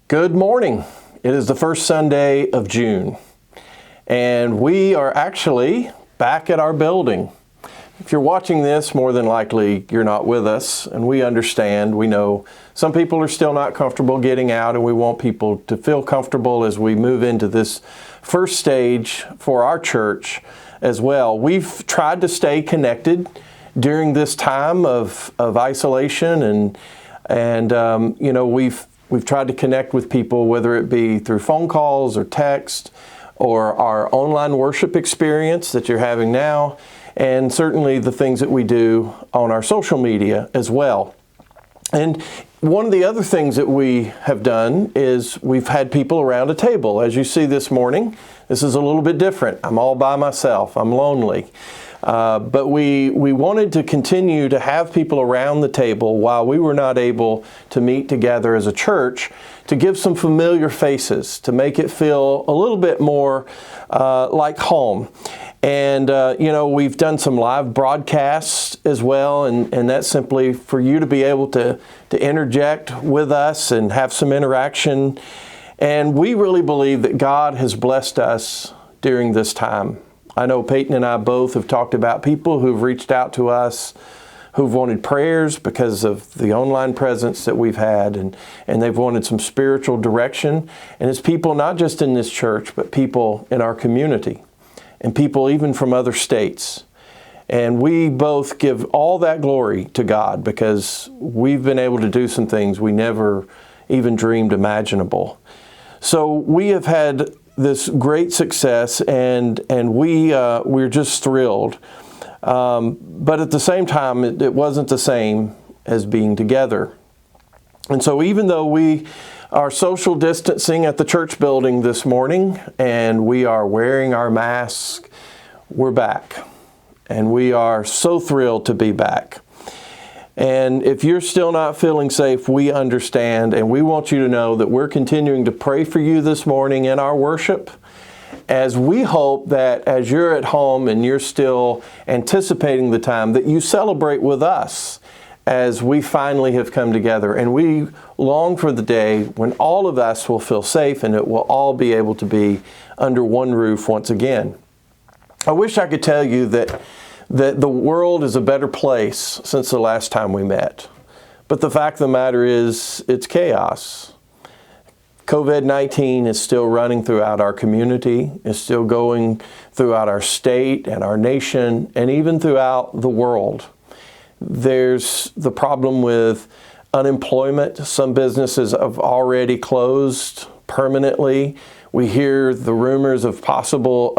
Good morning. It is the first Sunday of June, and we are actually back at our building. If you're watching this, more than likely you're not with us, and we understand. We know some people are still not comfortable getting out, and we want people to feel comfortable as we move into this first stage for our church as well. We've tried to stay connected during this time of isolation, and we've tried to connect with people, whether it be through phone calls or text or our online worship experience that you're having now, and certainly the things that we do on our social media as well. And one of the other things that we have done is we've had people around a table. As you see this morning, this is a little bit different. I'm all by myself. I'm lonely. But we wanted to continue to have people around the table while we were not able to meet together as a church, to give some familiar faces, to make it feel a little bit more like home. And, we've done some live broadcasts as well, and that's simply for you to be able to interject with us and have some interaction. And we really believe that God has blessed us during this time. I know Payton and I both have talked about people who've reached out to us, who've wanted prayers because of the online presence that we've had, and they've wanted some spiritual direction. And it's people not just in this church, but people in our community, and people even from other states. And we both give all that glory to God because we've been able to do some things we never even dreamed imaginable. So we have had this great success, and we're just thrilled. But at the same time, it wasn't the same as being together. And so even though we are social distancing at the church building this morning, and we are wearing our masks, we're back. And we are so thrilled to be back. And if you're still not feeling safe, we understand, and we want you to know that we're continuing to pray for you this morning in our worship, as we hope that as you're at home and you're still anticipating the time, that you celebrate with us as we finally have come together. And we long for the day when all of us will feel safe and it will all be able to be under one roof once again. I wish I could tell you that the world is a better place since the last time we met. But the fact of the matter is, it's chaos. COVID-19 is still running throughout our community, is still going throughout our state and our nation, and even throughout the world. There's the problem with unemployment. Some businesses have already closed permanently. We hear the rumors of possible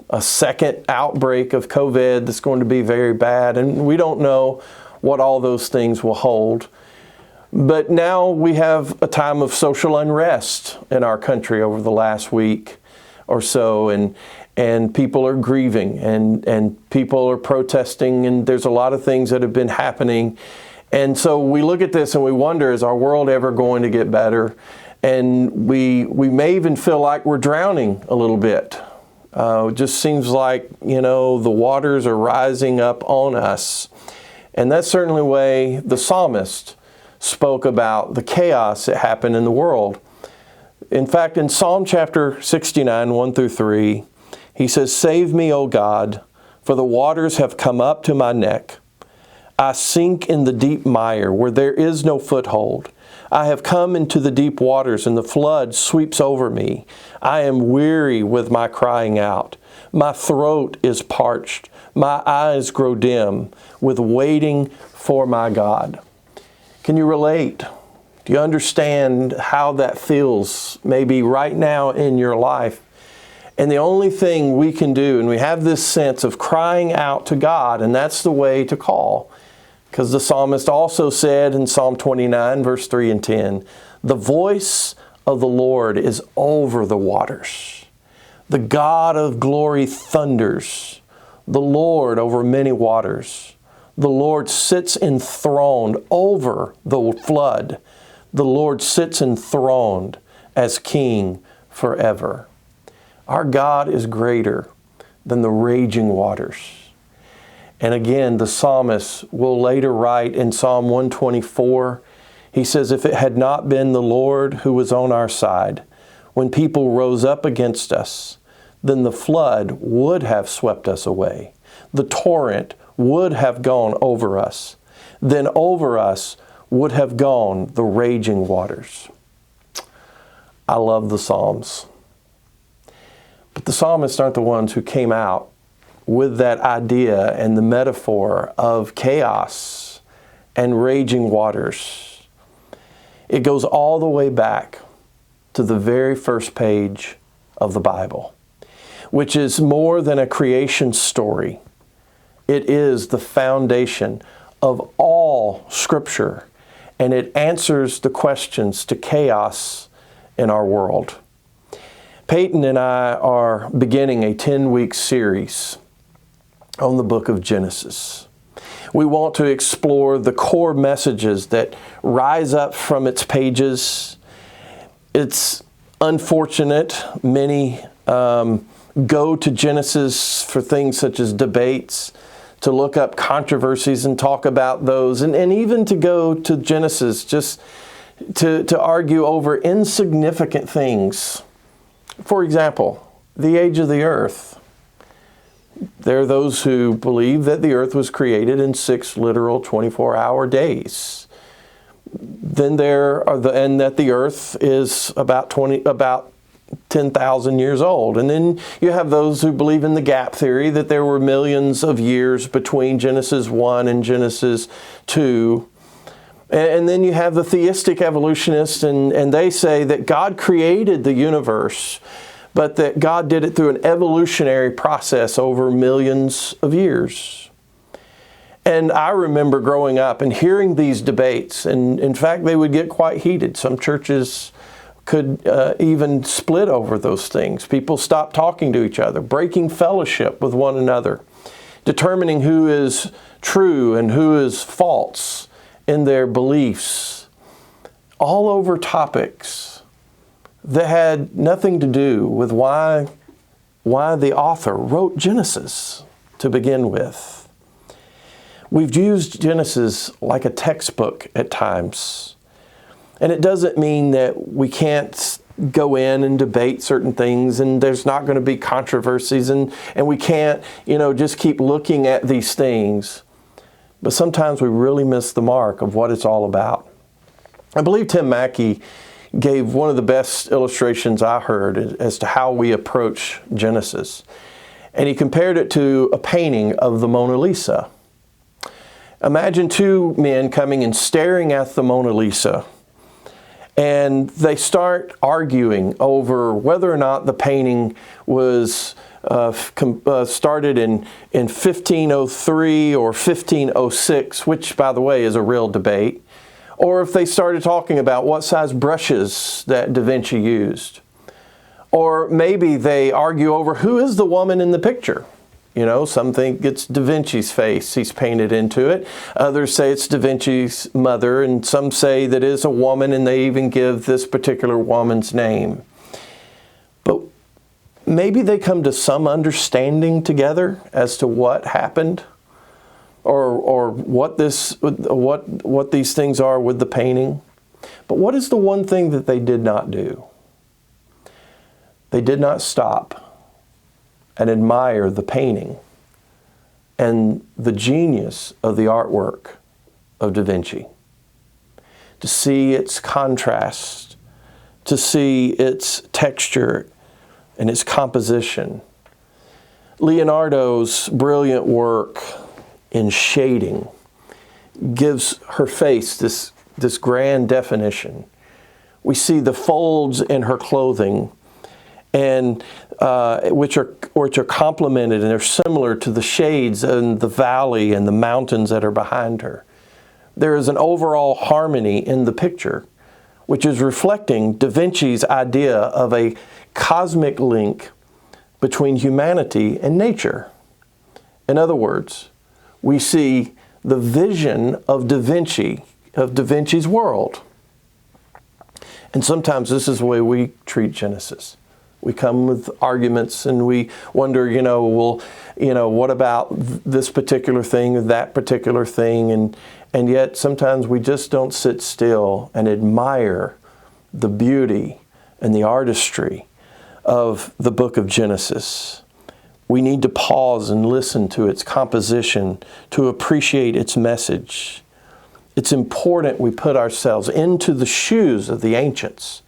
a second outbreak of COVID that's going to be very bad, and we don't know what all those things will hold. But now we have a time of social unrest in our country over the last week or so, and people are grieving, and people are protesting, and there's a lot of things that have been happening. And so we look at this and we wonder, is our world ever going to get better? And we may even feel like we're drowning a little bit. It just seems like, the waters are rising up on us. And that's certainly the way the psalmist spoke about the chaos that happened in the world. In fact, in Psalm chapter 69, 1 through 3, he says, "Save me, O God, for the waters have come up to my neck. I sink in the deep mire where there is no foothold. I have come into the deep waters, and the flood sweeps over me. I am weary with my crying out. My throat is parched. My eyes grow dim with waiting for my God." Can you relate? Do you understand how that feels maybe right now in your life? And the only thing we can do, and we have this sense of crying out to God, and that's the way to call. Because the psalmist also said in Psalm 29, verse 3 and 10, "The voice of the Lord is over the waters. The God of glory thunders. The Lord over many waters. The Lord sits enthroned over the flood. The Lord sits enthroned as King forever." Our God is greater than the raging waters. And again, the psalmist will later write in Psalm 124, He says, if it had not been the Lord who was on our side, when people rose up against us, then the flood would have swept us away. The torrent would have gone over us. Then over us would have gone the raging waters. I love the Psalms. But the psalmists aren't the ones who came out with that idea and the metaphor of chaos and raging waters. It goes all the way back to the very first page of the Bible, which is more than a creation story. It is the foundation of all Scripture, and it answers the questions to chaos in our world. Payton and I are beginning a 10-week series on the book of Genesis. We want to explore the core messages that rise up from its pages. It's unfortunate many go to Genesis for things such as debates, to look up controversies and talk about those, and even to go to Genesis just to argue over insignificant things. For example, the age of the earth. There are those who believe that the earth was created in 6 literal 24-hour days. Then and that the earth is about 10,000 years old. And then you have those who believe in the gap theory, that there were millions of years between Genesis 1 and Genesis 2. And then you have the theistic evolutionists, and they say that God created the universe, but that God did it through an evolutionary process over millions of years. And I remember growing up and hearing these debates, and in fact, they would get quite heated. Some churches could even split over those things. People stopped talking to each other, breaking fellowship with one another, determining who is true and who is false in their beliefs, all over topics that had nothing to do with why the author wrote Genesis to begin with. We've used Genesis like a textbook at times. And it doesn't mean that we can't go in and debate certain things, and there's not going to be controversies, and we can't, just keep looking at these things. But sometimes we really miss the mark of what it's all about. I believe Tim Mackey gave one of the best illustrations I heard as to how we approach Genesis. And he compared it to a painting of the Mona Lisa. Imagine 2 men coming and staring at the Mona Lisa, and they start arguing over whether or not the painting was started in 1503 or 1506, which, by the way, is a real debate. Or if they started talking about what size brushes that Da Vinci used. Or maybe they argue over who is the woman in the picture. Some think it's Da Vinci's face he's painted into it. Others say it's Da Vinci's mother, and some say that it is a woman, and they even give this particular woman's name. But maybe they come to some understanding together as to what happened, or what these things are with the painting. But what is the one thing that they did not do? They did not stop and admire the painting and the genius of the artwork of Da Vinci. To see its contrast, to see its texture and its composition. Leonardo's brilliant work in shading gives her face this grand definition. We see the folds in her clothing, and which are complemented, and they're similar to the shades in the valley and the mountains that are behind her. There is an overall harmony in the picture, which is reflecting Da Vinci's idea of a cosmic link between humanity and nature. In other words, we see the vision of Da Vinci's world. And sometimes this is the way we treat Genesis. We come with arguments and we wonder, what about this particular thing or that particular thing? And yet sometimes we just don't sit still and admire the beauty and the artistry of the book of Genesis. We need to pause and listen to its composition to appreciate its message. It's important we put ourselves into the shoes of the ancients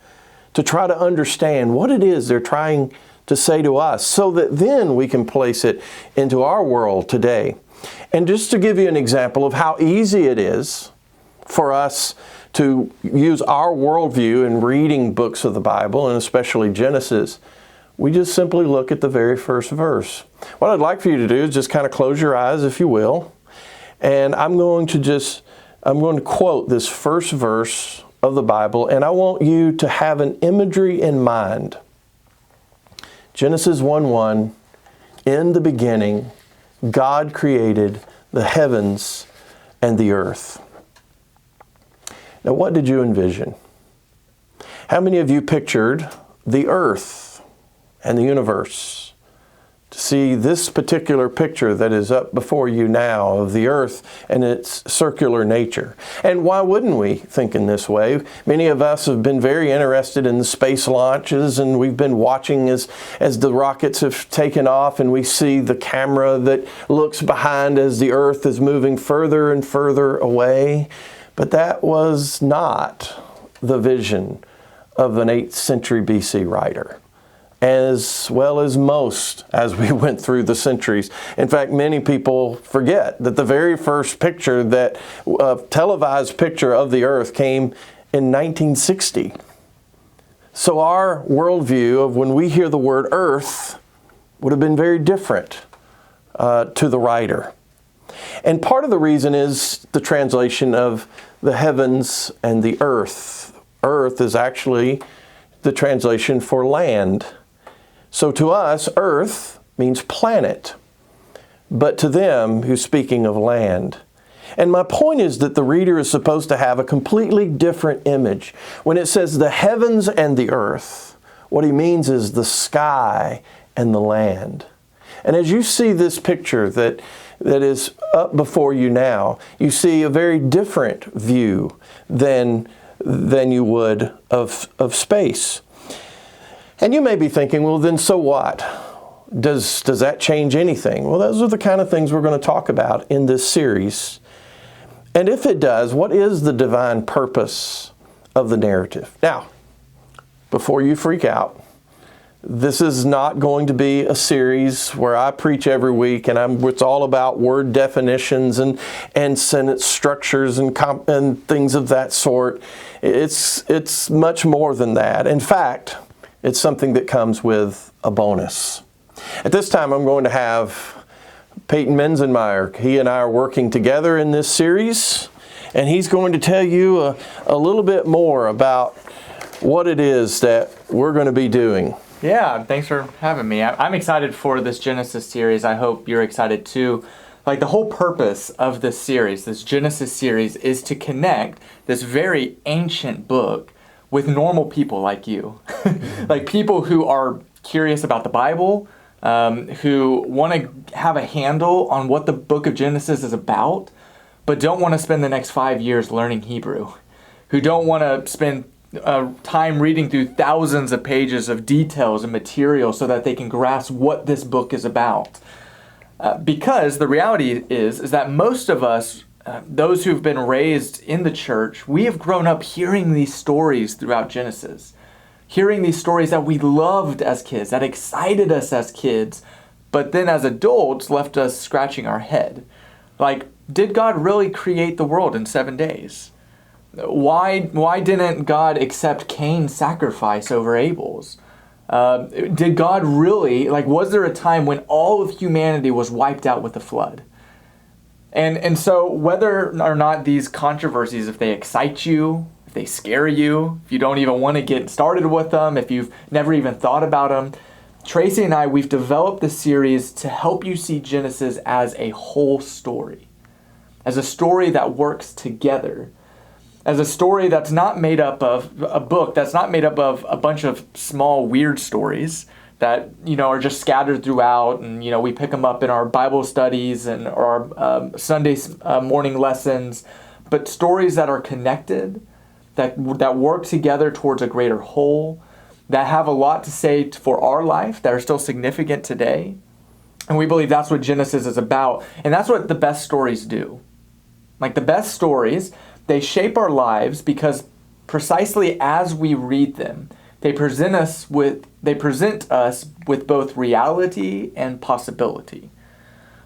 to try to understand what it is they're trying to say to us so that then we can place it into our world today. And just to give you an example of how easy it is for us to use our worldview in reading books of the Bible, and especially Genesis, we just simply look at the very first verse. What I'd like for you to do is just kind of close your eyes, if you will, and I'm going to quote this first verse of the Bible, and I want you to have an imagery in mind. Genesis 1:1, in the beginning, God created the heavens and the earth. Now, what did you envision? How many of you pictured the earth and the universe? To see this particular picture that is up before you now of the earth and its circular nature. And why wouldn't we think in this way? Many of us have been very interested in the space launches, and we've been watching as the rockets have taken off, and we see the camera that looks behind as the earth is moving further and further away. But that was not the vision of an 8th century BC writer, as well as most as we went through the centuries. In fact, many people forget that the very first picture, televised picture of the earth, came in 1960. So our worldview of when we hear the word earth would have been very different to the writer. And part of the reason is the translation of the heavens and the earth. Earth is actually the translation for land. So to us, earth means planet, but to them, who's speaking of land. And my point is that the reader is supposed to have a completely different image. When it says the heavens and the earth, what he means is the sky and the land. And as you see this picture that is up before you now, you see a very different view than you would of space. And you may be thinking, well, then so what? Does that change anything? Well, those are the kind of things we're going to talk about in this series. And if it does, what is the divine purpose of the narrative? Now, before you freak out, this is not going to be a series where I preach every week and it's all about word definitions and sentence structures and things of that sort. It's much more than that. In fact, it's something that comes with a bonus. At this time, I'm going to have Payton Minzenmayer. He and I are working together in this series, and he's going to tell you a little bit more about what it is that we're going to be doing. Yeah, thanks for having me. I'm excited for this Genesis series. I hope you're excited too. Like, the whole purpose of this series, this Genesis series, is to connect this very ancient book with normal people like you. Like people who are curious about the Bible, who want to have a handle on what the book of Genesis is about, but don't want to spend the next 5 years learning Hebrew, who don't want to spend time reading through thousands of pages of details and material so that they can grasp what this book is about. Because the reality is that most of us, those who've been raised in the church, we have grown up hearing these stories throughout Genesis, hearing these stories that we loved as kids, that excited us as kids, but then as adults left us scratching our head. Like, did God really create the world in 7 days? Why didn't God accept Cain's sacrifice over Abel's? Did God really, was there a time when all of humanity was wiped out with the flood? And so whether or not these controversies, if they excite you, if they scare you, if you don't even want to get started with them, if you've never even thought about them, Tracy and I, we've developed this series to help you see Genesis as a whole story, as a story that works together, as a story that's not made up of a book, that's not made up of a bunch of small weird stories that, are just scattered throughout, and, we pick them up in our Bible studies and our Sunday morning lessons. but stories that are connected, that work together towards a greater whole, that have a lot to say for our life, that are still significant today. And we believe that's what Genesis is about. And that's what the best stories do. Like the best stories, they shape our lives because precisely as we read them, they present us with both reality and possibility.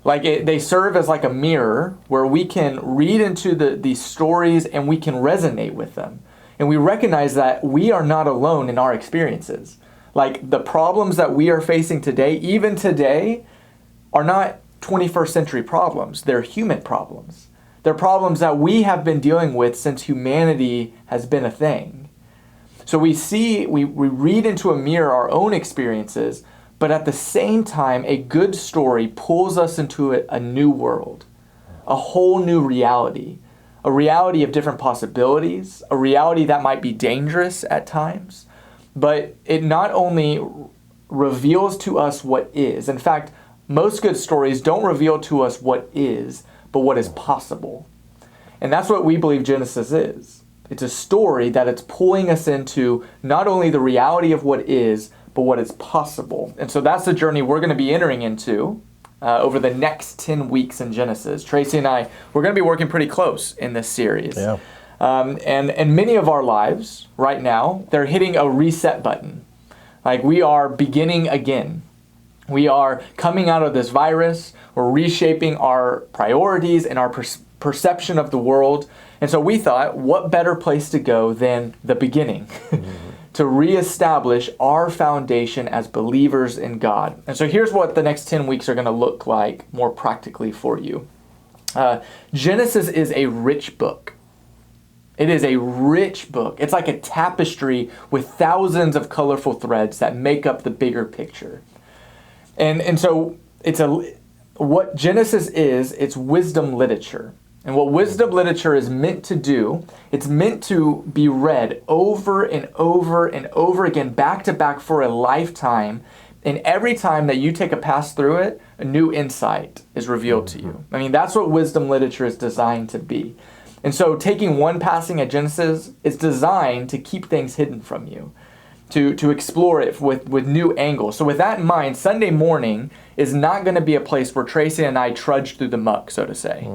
Like they serve as like a mirror where we can read into these stories and we can resonate with them. And we recognize that we are not alone in our experiences. Like the problems that we are facing today, even today, are not 21st century problems. They're human problems. They're problems that we have been dealing with since humanity has been a thing. So we read into a mirror our own experiences, but at the same time, a good story pulls us into a new world, a whole new reality, a reality of different possibilities, a reality that might be dangerous at times, but it not only reveals to us what is. In fact, most good stories don't reveal to us what is, but what is possible. And that's what we believe Genesis is. It's a story that it's pulling us into not only the reality of what is, but what is possible. And so that's the journey we're going to be entering into over the next 10 weeks in Genesis. Tracy and I, we're going to be working pretty close in this series. Yeah. And many of our lives right now, they're hitting a reset button. Like we are beginning again. We are coming out of this virus. We're reshaping our priorities and our perception of the world. And so we thought, what better place to go than the beginning? To reestablish our foundation as believers in God. And so here's what the next 10 weeks are going to look like more practically for you. Genesis is a rich book. It is a rich book. It's like a tapestry with thousands of colorful threads that make up the bigger picture. And so what Genesis is, it's wisdom literature. And what wisdom literature is meant to do, it's meant to be read over and over and over again, back to back for a lifetime. And every time that you take a pass through it, a new insight is revealed to you. I mean, that's what wisdom literature is designed to be. And so taking one passing at Genesis is designed to keep things hidden from you, to explore it with new angles. So with that in mind, Sunday morning is not going to be a place where Tracy and I trudge through the muck, so to say.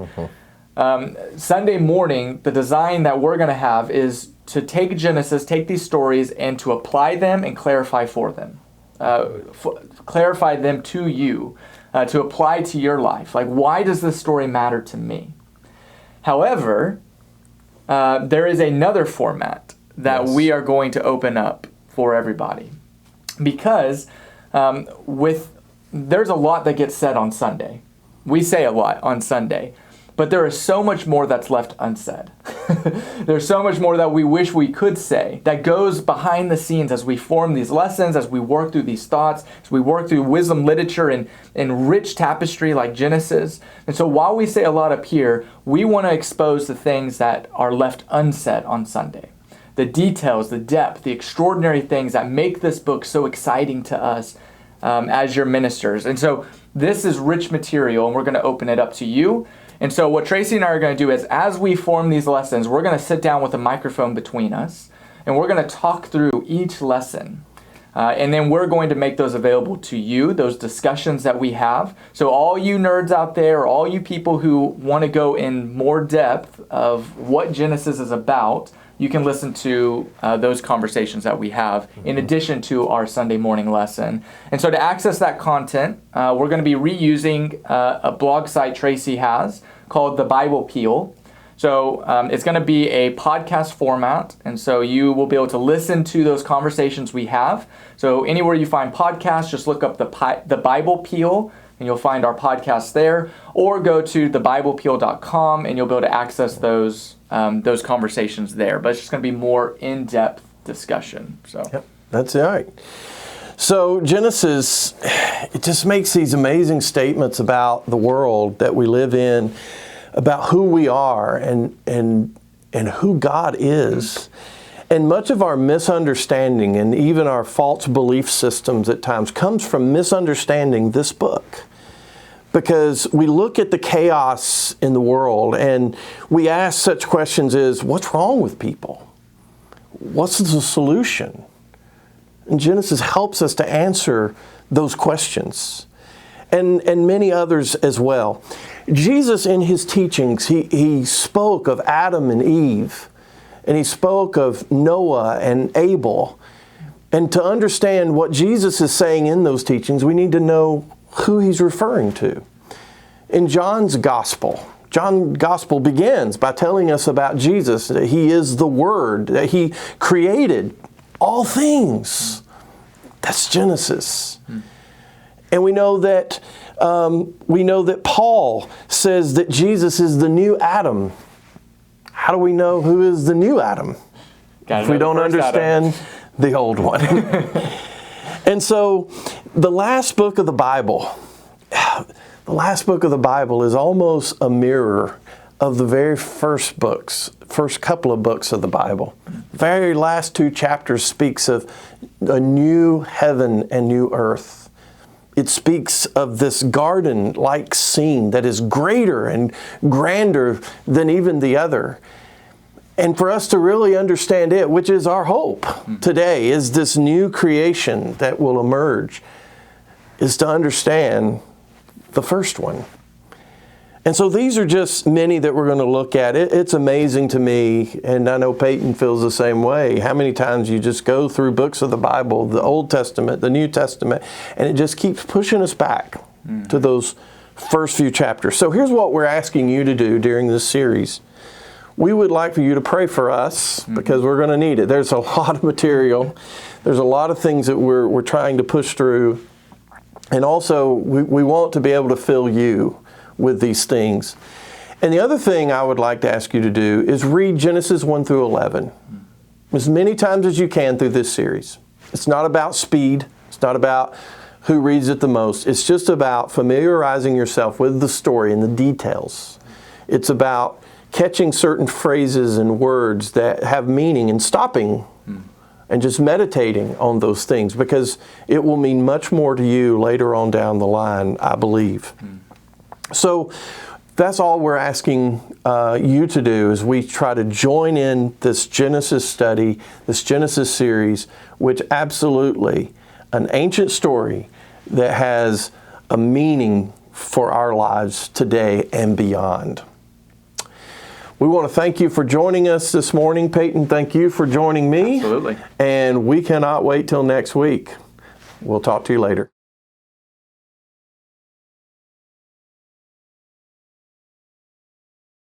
Sunday morning, the design that we're going to have is to take Genesis, take these stories, and to apply them and clarify for them. Clarify them to you, to apply to your life. Like, why does this story matter to me? However, there is another format that we are going to open up for everybody. Because there's a lot that gets said on Sunday. We say a lot on Sunday. But there is so much more that's left unsaid. There's so much more that we wish we could say that goes behind the scenes as we form these lessons, as we work through these thoughts, as we work through wisdom literature and rich tapestry like Genesis. And so while we say a lot up here, we want to expose the things that are left unsaid on Sunday. The details, the depth, the extraordinary things that make this book so exciting to us as your ministers. And so this is rich material, and we're going to open it up to you. And so what Tracy and I are going to do is, as we form these lessons, we're going to sit down with a microphone between us, and we're going to talk through each lesson. And then we're going to make those available to you, those discussions that we have. So all you nerds out there, or all you people who want to go in more depth of what Genesis is about, you can listen to those conversations that we have in addition to our Sunday morning lesson. And so to access that content, we're going to be reusing a blog site Tracy has called The Bible Peel. So it's going to be a podcast format, and so you will be able to listen to those conversations we have. So anywhere you find podcasts, just look up the Bible Peel, and you'll find our podcast there, or go to thebiblepeel.com, and you'll be able to access those conversations there. But it's just going to be more in-depth discussion. So yep, that's right. So Genesis, it just makes these amazing statements about the world that we live in, about who we are and who God is. And much of our misunderstanding and even our false belief systems at times comes from misunderstanding this book. because we look at the chaos in the world and we ask such questions as, what's wrong with people? What's the solution? And Genesis helps us to answer those questions, and many others as well. Jesus, in his teachings, he spoke of Adam and Eve, and he spoke of Noah and Abel. And to understand what Jesus is saying in those teachings, we need to know who he's referring to. In John's Gospel begins by telling us about Jesus, that he is the Word, that he created all things. That's Genesis. And we know that Paul says that Jesus is the new Adam. How do we know who is the new Adam if we don't understand the old one? And so the last book of the Bible is almost a mirror of the very first couple of books of the Bible. The very last 2 chapters speaks of a new heaven and new earth. It speaks of this garden-like scene that is greater and grander than even the other. And for us to really understand it, which is our hope today, is this new creation that will emerge, is to understand the first one. And so these are just many that we're going to look at. It's amazing to me, and I know Payton feels the same way, how many times you just go through books of the Bible, the Old Testament, the New Testament, and it just keeps pushing us back to those first few chapters. So here's what we're asking you to do during this series. We would like for you to pray for us, because we're going to need it. There's a lot of material. There's a lot of things that we're trying to push through. And also, we want to be able to fill you with these things. And the other thing I would like to ask you to do is read Genesis 1 through 11 as many times as you can through this series. It's not about speed. It's not about who reads it the most. It's just about familiarizing yourself with the story and the details. It's about catching certain phrases and words that have meaning and stopping and just meditating on those things, because it will mean much more to you later on down the line, I believe. So that's all we're asking you to do, as we try to join in this Genesis study, this Genesis series, which absolutely an ancient story that has a meaning for our lives today and beyond. We want to thank you for joining us this morning. Payton, thank you for joining me. Absolutely. And we cannot wait till next week. We'll talk to you later.